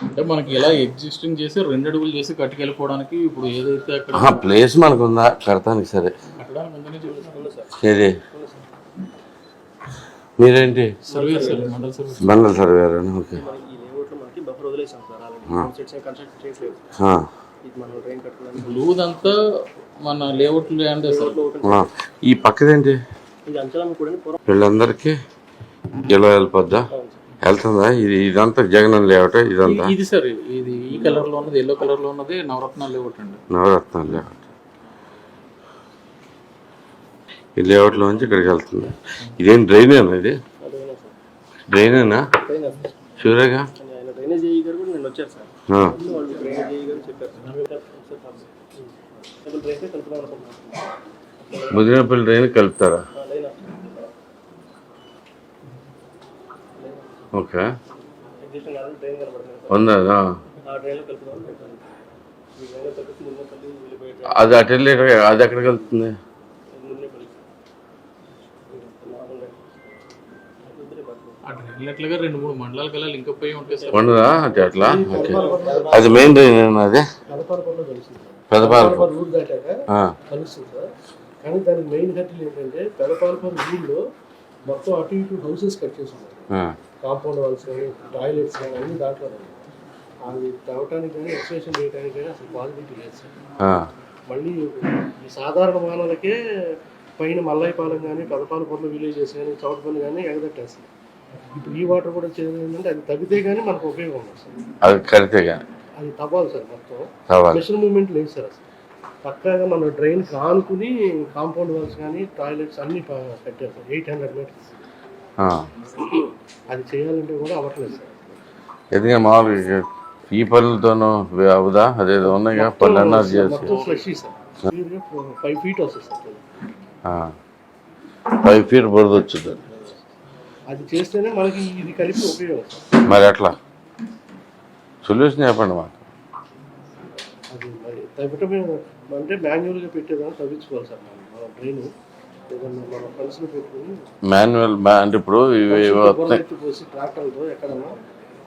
అంటే మనకి ఇలా ఎగ్జిస్టింగ్ చేసి 2 అడుగులు చేసి కట్టుకెళ్ళిపోవడానికి ఇప్పుడు ఏదైతే అక్కడ ప్లేస్ మనకు ఉందా కడతానికి? సరే కట్టడానికి ముందు నుంచి ఏది మీరేంటి సర్వే సార్ మండల సర్వే మండల సర్వేర్? ఓకే. బ్లూదంతా మన లేఅవుట్ ల్యాండ్ సార్. ఈ పక్కదేంటి వీళ్ళందరికీ ఎలా వెళ్ళిపోద్దా? వెళ్తుందా? ఇదంతా జగన్ లేఅవుట్ ఇదంతా? ఇది సార్ ఇది ఈ కలర్ లో ఉన్నది, ఎల్లో కలర్ లో ఉన్నది నవరత్నాల లేఅవుట్ అండి. నవరత్నాల లేఅవుట్. ఈ లేఅవుట్ లోంచి ఇక్కడికి వెళ్తుంది. ఇదేం డ్రైనేనా? ఇది డ్రైనేనా? షూరేగా ముదినేపల్లి డ్రైన్ కలుపుతారా? ఓకే. ఉందా? అది అటు వెళ్ళి అది ఎక్కడికి వెళ్తుంది? అట్లా 2-3 మండలాలకు వెళ్ళాలి, ఇంకా పోయి ఉంటాయి సార్. ఉండదా అంటే అట్లా? ఓకే. అది మెయిన్ డ్రైన్ అది పెదపాలపూర్ రూట్ దాటాక కలుస్తుంది సార్. కానీ దానికి మెయిన్ కట్టలు ఏంటంటే పెదపాలపూర్ ఊళ్ళో మొత్తం అటు ఇటు హౌసెస్ కట్ చేస్తున్నారు. కాంపౌండ్ వాల్స్ కానీ టాయిలెట్స్ కానీ అన్ని దాంట్లో అది తవ్వటానికి కానీ ఎక్స్ప్రెషన్ చేయడానికి కానీ అసలు పాసిబిలిటీ లేదు సార్. మళ్ళీ ఈ సాధారణ మానవులకే పైన మల్లాయిపాలెం కానీ పెదపాలపూర్లో విలేజెస్ కానీ చౌటపల్లి కానీ ఎగదట్టేస్తారు. ఇప్పుడు ఈ వాటర్ కూడా చేయాలంటే అది తగ్గితే కానీ మనకు ఉపయోగం ఉంది సార్. అది కడితే కానీ అది తవ్వాలి సార్. మొత్తం మిషన్ మూవ్మెంట్ లేదు సార్. అసలు పక్కాగా మన డ్రైన్ ఆనుకుని కాంపౌండ్ వాల్స్ కానీ టాయిలెట్స్ అన్ని కట్టారు సార్. 800 మీటర్స్. అది చేయాలంటే కూడా అవ్వట్లేదు సార్. ఎందుకంటే మామూలుగా ఈ పనులతోనూ అవుదా? అదేదో ఉన్నాయి పనులు అన్నారు చేసి 5 feet వస్తుంది సార్. 5 feet బురద వచ్చింది. అది చేస్తేనే మనకి ఇది కలిపి ఉపయోగం సార్. మరి ఎట్లా సొల్యూషన్ చెప్పండి మాకు. అది మరి తగ్గటమే అంటే మాన్యువల్గా పెట్టేదాన్ని తగ్గించుకోవాలి సార్. మన డ్రైన్ ఏదన్నా మన ఫండ్స్లో పెట్టుకుని మాన్యువల్ అంటే ఇప్పుడు పోసి ట్రాక్టర్లతో ఎక్కడన్నా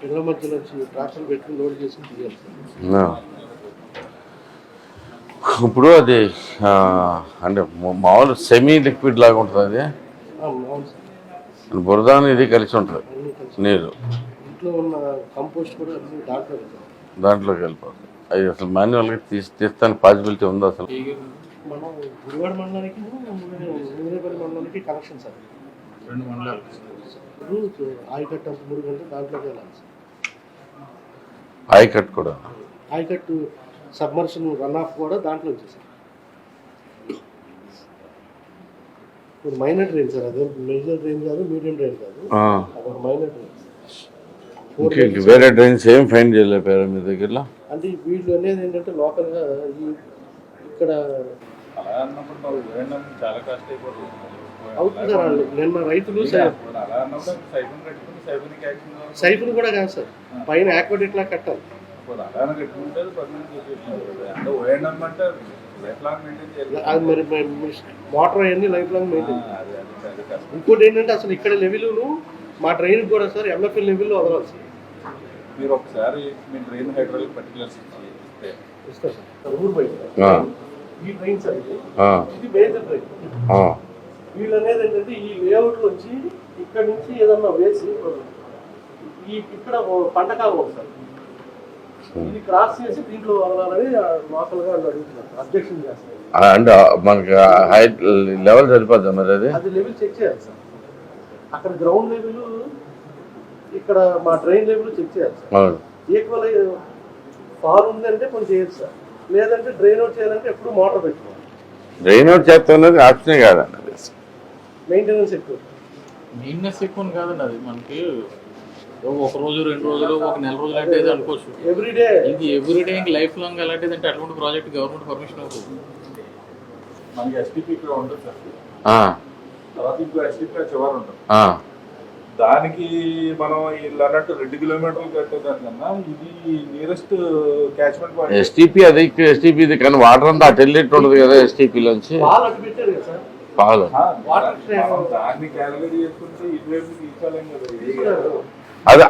పిల్లల మధ్యలో వచ్చి ట్రాక్టర్లు పెట్టుకుని లోడ్ చేసుకుని తీయాలి సార్. ఇప్పుడు అది అంటే మామూలు సెమీ లిక్విడ్ లాగా ఉంటుంది అది. అవును సార్. బురద ఇది కలిసి ఉంటుంది నీరు. ఇంట్లో ఉన్న కంపోస్ట్ కూడా దాంట్లోకి వెళ్ళిపోతుంది. అది అసలు మాన్యువల్గా తీస్తానికి పాసిబిలిటీ ఉందా అసలు? మనం గుడివాడ మండలానికి ముదినేపల్లి మండలానికి కనెక్షన్ సార్. 2 మండలాలు. ఆయకట్టు 3 గంటలు దాంట్లోకి వెళ్ళాలి సార్. ఆయకట్టు కూడా ఆయకట్టు సబ్మర్షన్ రన్ ఆఫ్ కూడా దాంట్లో వచ్చేసారు. ఇప్పుడు మైనర్ డ్రైన్ సార్. అదే మేజర్ డ్రైన్ కాదు, మీడియం డ్రైన్ కాదు, మైనర్ డ్రైన్. వేరే డ్రైన్స్ ఏం ఫైండ్ చేయలేపారా మీ దగ్గరలో? అంటే వీళ్ళు అనేది ఏంటంటే లోకల్గా ఇక్కడ అవుతుంది సార్. నిన్న రైతులు సైఫులు కూడా కాదు సార్, పైన యాక్వడెట్ లా కట్టాలి. అది మరి మోటార్ అవన్నీ లైఫ్ లాంగ్ మెయింటైన్. ఇంకోటి ఏంటంటే అసలు ఇక్కడ లెవెల్ మా డ్రైన్ కూడా సార్ ఎంఎఫ్ఎల్ లెవెల్లో వదలాలి సార్. మీరు ఒకసారి మీ డ్రైన్ హైడ్రాలిక్ పర్టికులర్స్ ఇస్తారు సార్. ఊరు బయట ఈ డ్రైన్ సార్ ఇది మేజర్ డ్రైన్. వీళ్ళు అనేది ఏంటంటే ఈ లేఅవుట్ నుంచి ఇక్కడ నుంచి ఏదన్నా వేసి ఇక్కడ పంట కావాలి సార్. ఇది క్రాస్ చేసి దీంట్లో వదలాలని లోకల్గా అడుగుతున్నారు, అబ్జెక్షన్ చేస్తారు. అంటే మనకి హైట్ లెవెల్ సరిపోద్దా మరి? అది లెవెల్ చెక్ చేయాలి సార్. అక్కడ గ్రౌండ్ లెవెల్, ఇక్కడ మా డ్రైన్ లెవెల్ చెక్ చేయాలి సార్. ఈక్వల్ ఫార్ ఉందంటే కొంచెం చేయొచ్చు సార్. లేదంటే డ్రైన్ అవుట్ చేయాలంటే ఎప్పుడు మోటార్ పెట్టుకోవాలి. డ్రైన్ అవుట్ చేస్తున్నది ఆప్షనే కాదండి. మెయింటెనెన్స్ ఎక్కువ. మెయింటెనెన్స్ ఎక్కువ కాదండి. అది మనకి 1 రోజు 2 రోజులు 1 నెల రోజులు అంటే అనుకోవచ్చు. ఎవ్రీడే ఇది ఎవ్రీడే ఇంక లైఫ్ లాంగ్ అలాంటిది అంటే అటువంటి ప్రాజెక్ట్ గవర్నమెంట్ పర్మిషన్ అవుతుంది. మనకి ఎస్టీపీ ఇక్కడ ఉంటుంది సార్. తర్వాత ఇంకో ఎస్టీపీ చివరి ఉంటుంది. దానికి మనం వీళ్ళు అన్నట్టు 2 కిలోమీటర్లు కట్టేదానికన్నా ఇది నియరెస్ట్ క్యాచ్మెంట్ పాయింట్. ఎస్టీపీ అది ఎస్టీపీ ఇది కానీ వాటర్ అంతా అటు వెళ్ళేట్టు ఉండదు కదా ఎస్టీపీలోంచి. పాలు దాన్ని క్యాలిక్యులేట్ చేసుకుంటే ఇటువైపు తీసుకోలేం కదా. అది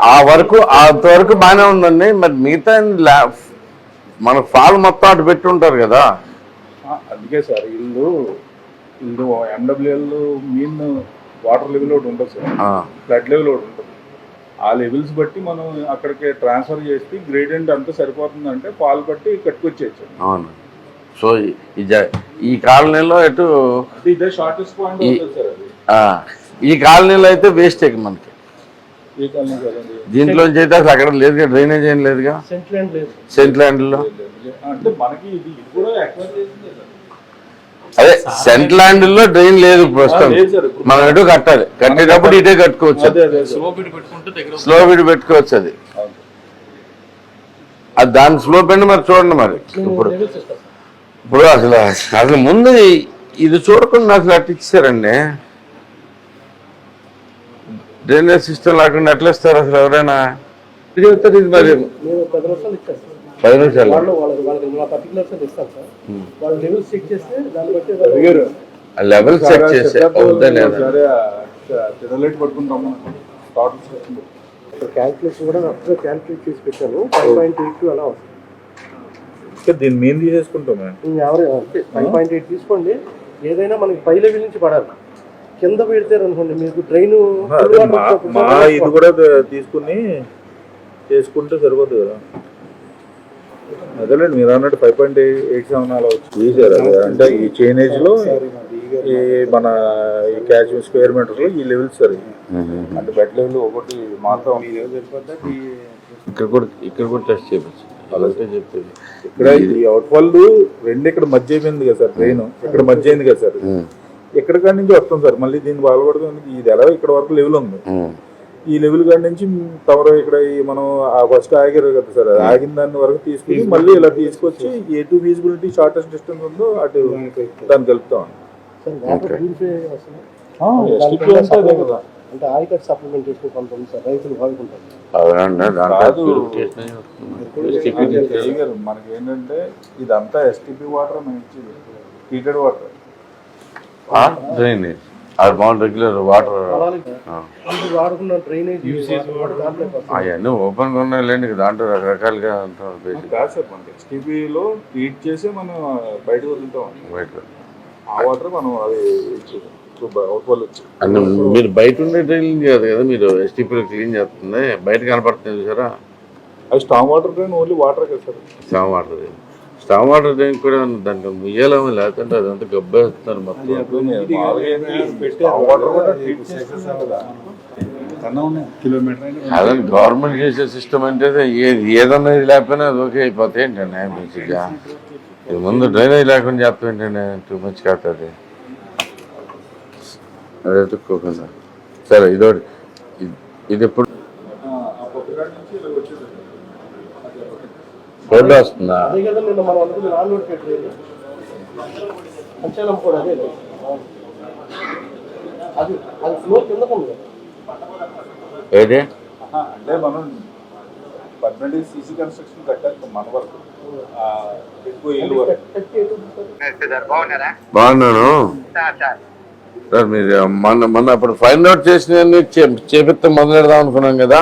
అంతవరకు బాగానే ఉందండి. మరి మిగతా మన ఫాల్ మొత్తం అటు పెట్టి ఉంటారు కదా. అందుకే సార్ ఇల్లు ఎండబ్ల్యూఎల్ మీన్ వాటర్ లెవెల్ ఒకటి ఉంటుంది సార్, ఫ్లడ్ లెవెల్ ఒకటి ఉంటుంది. ఆ లెవెల్స్ బట్టి మనం అక్కడికి ట్రాన్స్ఫర్ చేసి గ్రేడియంట్ అంతా సరిపోతుందంటే పాలు బట్టి కట్టుకొచ్చేయచ్చు. అవును. సో ఈ కాలనీలో ఎటు ఇదే షార్టెస్ట్ పాయింట్ ఉంటుంది సార్. అది ఈ కాలనీలో అయితే వేస్ట్ మనకి. ఈ కాలనీ కదండి, దీంట్లోంచి అయితే అసలు అక్కడ లేదుగా, డ్రైనేజ్ ఏం లేదుగా సెంట్ ల్యాండ్లో. అంటే మనకి ఇది కూడా ఎక్వైర్ చేసిందే సార్. అదే సెంట్ ల్యాండ్ లో డ్రైన్ లేదు ప్రస్తుతం. మనం ఎటు కట్టాలి, కట్టేటప్పుడు ఇటే కట్టుకోవచ్చు. స్లో బిడ్ పెట్టుకోవచ్చు. అది దాని స్లో పెండి మరి చూడండి. మరి ఇప్పుడు అసలు ముందు ఇది చూడకుండా అసలు అట్టు ఇచ్చారండి. డ్రైనేజ్ సిస్టమ్ లేకుండా ఎట్లా ఇస్తారు అసలు ఎవరైనా? ఇది చెప్తారు. ఇది మరి 10 నిమిషాలు లెవెల్ చెక్ చేస్తే క్యాల్కులేషన్ కూడా క్యాల్కులేట్ చేసి పెట్టాను. 5.82 అలా వస్తుంది. దీన్ని మేము తీసేసుకుంటాం. 5.8 తీసుకోండి. ఏదైనా మనకి పై లెవెల్ నుంచి పడాలి. కింద పెడతారు అనుకోండి మీకు డ్రైన్ ఇది కూడా తీసుకుని చేసుకుంటే సరిపోతుంది కదా. అదేలేండి మీరు అన్నట్టు 5.87 అలా చూసారు. అంటే ఈ చైనేజ్ లో ఈ మన ఈ క్యాచ్ స్క్వేర్ మీటర్ లో ఈ లెవెల్స్ సార్. అంటే బెడ్ లెవెల్ ఒకటి మాత్రం ఇక్కడ కూడా టెస్ట్ చేయవచ్చు. అలాగే చెప్పేది ఇక్కడ ఈ అవుట్ ఫాల్ రెండు ఇక్కడ మధ్య అయిపోయింది కదా సార్. ట్రైన్ ఇక్కడ మధ్య అయింది కదా సార్. ఎక్కడ కాడి నుంచి వస్తాం సార్. మళ్ళీ దీన్ని బాగుపడుతుంది. ఇది ఎలా ఇక్కడ వరకు లెవెల్ ఉంది. ఈ లెవెల్ కాడి నుంచి తమరు ఇక్కడ మనం ఫస్ట్ ఆగారు కదా సార్. ఆగిన దాని వరకు తీసుకుని మళ్ళీ ఇలా తీసుకొచ్చి ఎటు విజిబిలిటీ షార్టెస్ట్ డిస్టెన్స్ ఉందో అటు దాన్ని కలుపుతాం. అంటే ఆయకట్ సప్లిమెంటేషన్ కొంత ఉంది సార్, రైతులు వాడుకుంటారు. మనకి ఏంటంటే ఇదంతా ఎస్టీపీ వాటర్ మేము ఇచ్చేది treated water. Drainage regular water వాడుకున్న డ్రైనేజ్ అవన్నీ ఓపెన్ గా ఉన్నాయిలేండి. దాంట్లో రకరకాలుగా కాదు సార్. మనకి ఎస్టీపీలో ట్రీట్ చేసి మనం బయటకు వదులుతాం. ఆ వాటర్ మనం అది అంటే మీరు బయట ఉండే డ్రైన్ కాదు కదా, మీరు ఎస్టీపీలో క్లీన్ చేస్తుంది బయట కనపడుతుంది చూసారా. అది storm water drain only water కదా sir. Storm water drain, storm water drain కూడా దానికి ముయ్యాలేమో, లేకుంటే అదంతా గబ్బేస్తున్నారు మొత్తం. అదే గవర్నమెంట్ చేసే సిస్టమ్ అంటే ఏదన్నా ఇది లేకపోయినా అది ఓకే అయిపోతాయి ఏంటండి. మంచిగా ఇది ముందు డ్రైనేజ్ లేకుండా చేస్తాం ఏంటండి. టూ మచ్ కాదు అది. అదే ఎత్తుక్కోకుండా సరే. ఇది ఎప్పుడు రోడ్డు వస్తుందా? ఏది అంటే మనం పర్మనెంట్ సీసీ కన్స్ట్రక్షన్ కట్టాలి మన వరకు. బాగున్నాను సార్. మీరు మొన్న అప్పుడు ఫైండ్ అవుట్ చేసిన చేపిస్తే మొదలెడదాం అనుకున్నాం కదా.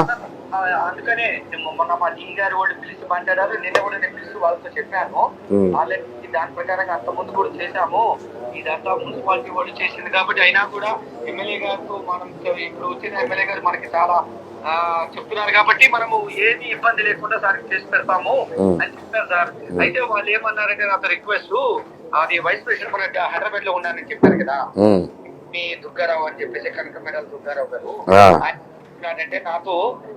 అందుకనే మొన్న మా డీ గారు వాళ్ళు పిలిచి మాట్లాడారు. నిన్న కూడా నేను పిలిచి వాళ్ళతో చెప్పాను. వాళ్ళకి దాని ప్రకారంగా అంత ముందు కూడా చేశాము. ఇదంతా మున్సిపాలిటీ వాళ్ళు చేసింది కాబట్టి అయినా కూడా ఎమ్మెల్యే గారితో మనం ఇప్పుడు వచ్చిన ఎమ్మెల్యే గారు మనకి చాలా చెప్తున్నారు కాబట్టి మనము ఏది ఇబ్బంది లేకుండా సార్ చేసి పెడతాము అని చెప్పారు సార్. అయితే వాళ్ళు ఏమన్నారంటే నాకు రిక్వెస్ట్, అది వైస్ ప్రెసిడెంట్ మన హైదరాబాద్ లో ఉన్నారని చెప్పారు కదా మీ దుర్గారావు అని చెప్పేసి, కనకమేడల దుర్గారావు గారు. అంటే నాతో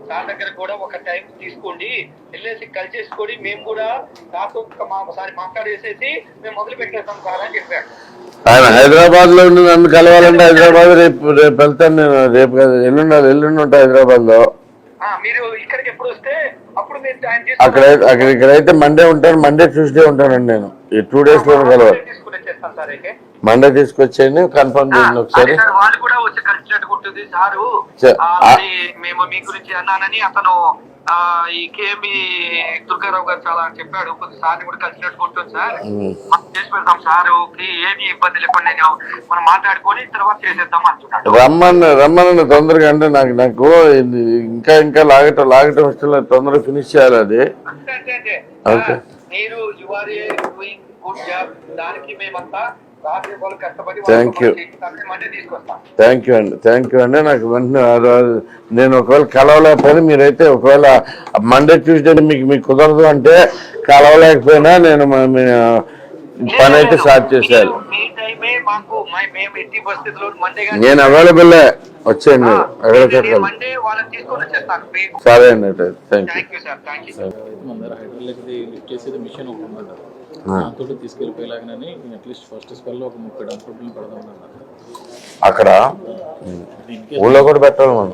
సార్ దగ్గర కూడా ఒక టైం తీసుకోండి, వెళ్ళేసి కలిసేసుకొని మేము కూడా నాతో ఒకసారి మాట్లాడేసేసి మేము మొదలు పెట్టేస్తాం సార్ అని చెప్పారు. ఆయన హైదరాబాద్ లో ఉండి నన్ను కలవాలంటే హైదరాబాద్ రేపు వెళ్తాను నేను. రేపు కదా ఎల్లుండి ఉంటా హైదరాబాద్ లో. మీరు ఇక్కడికి ఎప్పుడు వస్తే అప్పుడు అక్కడ ఇక్కడైతే మండే ఉంటాను, మండే ట్యూస్డే ఉంటానండి నేను. ఈ 2 days లో కలవాలి. మండే తీసుకొచ్చేయండి, కన్ఫర్మ్ చేయండి ఒకసారి. వాళ్ళు కూడా వచ్చి కలిసినట్టు ఉంటుంది సారు. మేము మీ గురించి అన్నానని అతను ఈ కేమి దుర్గారావు గారు చాలా చెప్పాడు, కొద్దిసార్లు కూడా కలిసినట్టు ఉంటుంది సార్, మనం చేసి పెడతాం సార్, ఏమి ఇబ్బంది లేకుండా నేను మనం మాట్లాడుకొని తర్వాత చేసేద్దాం అంటున్నాడు. రమ్మని తొందరగా, అంటే నాకు ఇంకా లాగటం ఇష్టం లేదు, తొందరగా ఫినిష్ చేయాలి అది. అంటే మీరు you are a doing good job, దానికి మేమంతా థ్యాంక్ యూ అండి. నాకు వెంటనే నేను ఒకవేళ కలవలేకపోయినా, మీరైతే ఒకవేళ మండే ట్యూస్డే మీకు కుదరదు అంటే కలవలేకపోయినా నేను పని అయితే స్టార్ట్ చేసేయాలి. నేను అవైలబుల్ వచ్చేయండి, సరే అండి. Thank you. మిషన్ ఒకటి ఉందండి, దాంతో తీసుకెళ్ళిపోయేలాగానే అట్లీస్ట్ ఫస్ట్ స్పెల్ ఒక 30 డంప్ రూపాయలు పెడదాం అన్నారు. అక్కడ ఊళ్ళో కూడా పెట్టాలి మనం.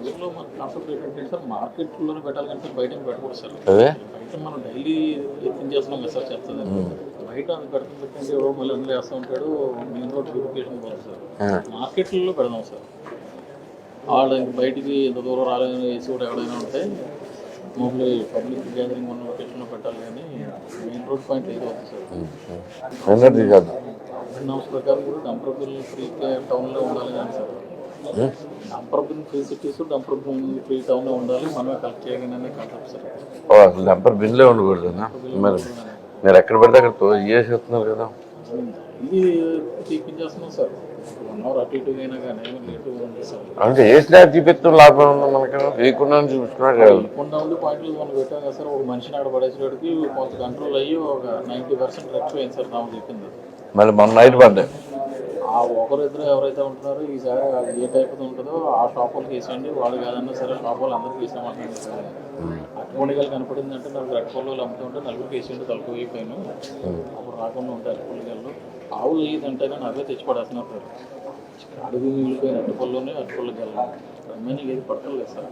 ఊళ్ళో మన కాన్సెప్ట్ ఏంటంటే సార్, మార్కెట్లోనే పెట్టాలి కానీ సార్ బయట పెట్టకూడదు సార్. బయట మనం డైలీ ఎత్తింగ్ చేస్తున్నాం కదా సార్, చెప్తుంది బయట అది పెట్టండి, ఎవరో మళ్ళీ అందులో వేస్తూ ఉంటాడు, మెయిన్ రోడ్ బ్యూటిఫికేషన్ పోతుంది సార్. మార్కెట్లలో పెడదాం సార్, వాళ్ళు బయటికి ఎంత దూరం రాలేని వేసి కూడా ఎవరైనా ఉంటే మామూలు పబ్లిక్ గ్యాదరింగ్ ఉన్న లొకేషన్లో పెట్టాలి, కానీ మెయిన్ రోడ్ పాయింట్ ఏదో అవుతుంది సార్. నామ్స్ ప్రకారం కూడా డంపర్ బిల్ ఫ్రీ టౌన్లో ఉండాలి కానీ sir, dumper bin free cities, dumper bin free టౌన్లో ఉండాలి, మనమే కలెక్ట్ చేయగానే కాన్సెప్ట్ సార్. డంపర్ బిన్లే ఉండకూడదు, మీరు ఎక్కడ పడితే అక్కడ చేసేస్తున్నారు కదా. ఇది తీపించేస్తున్నాం సార్, 1 hour అటు ఇటు అయినా కానీ లేట్ ఉంది సార్. అంటే ఏ స్లాబ్ చూపిస్తాం లాభం ఉందా మనకి, వేయకుండా చూపిస్తున్నారు కదా. వేయకుండా ఉండి పాయింట్లు మనం పెట్టాం కదా సార్, ఒక మనిషిని ఆడ పడేసేటికి కొంత కంట్రోల్ అయ్యి ఒక 90% రెచ్చిపోయింది సార్ నాకు చెప్పింది. మళ్ళీ మొన్న నైట్ పడ్డాయి. ఆ ఒకరిద్దరు ఎవరైతే ఉంటున్నారో ఈసారి ఏ టైప్ ఉంటుందో ఆ షాప్ వాళ్ళకి వేసేయండి, వాళ్ళు కాదన్నా సరే షాప్ వాళ్ళు అందరికీ వేసామంటున్నారు సార్. అటుకొండగలు కనపడిందంటే నాకు అటుకొండలు అమ్ముతూ ఉంటే 4 వేసేయండి, తలుపు అయిపోయాను, అప్పుడు రాకుండా ఉంటాయి అటుకొండగల్లో. ఆవులు ఏదంటే కానీ అవే తెచ్చి పడేస్తున్నారు సార్, అడుగు మిగిలిపోయిన అటుపల్లోనే అటుకొండగలు, రిమైనింగ్ ఏది పడతలేదు సార్.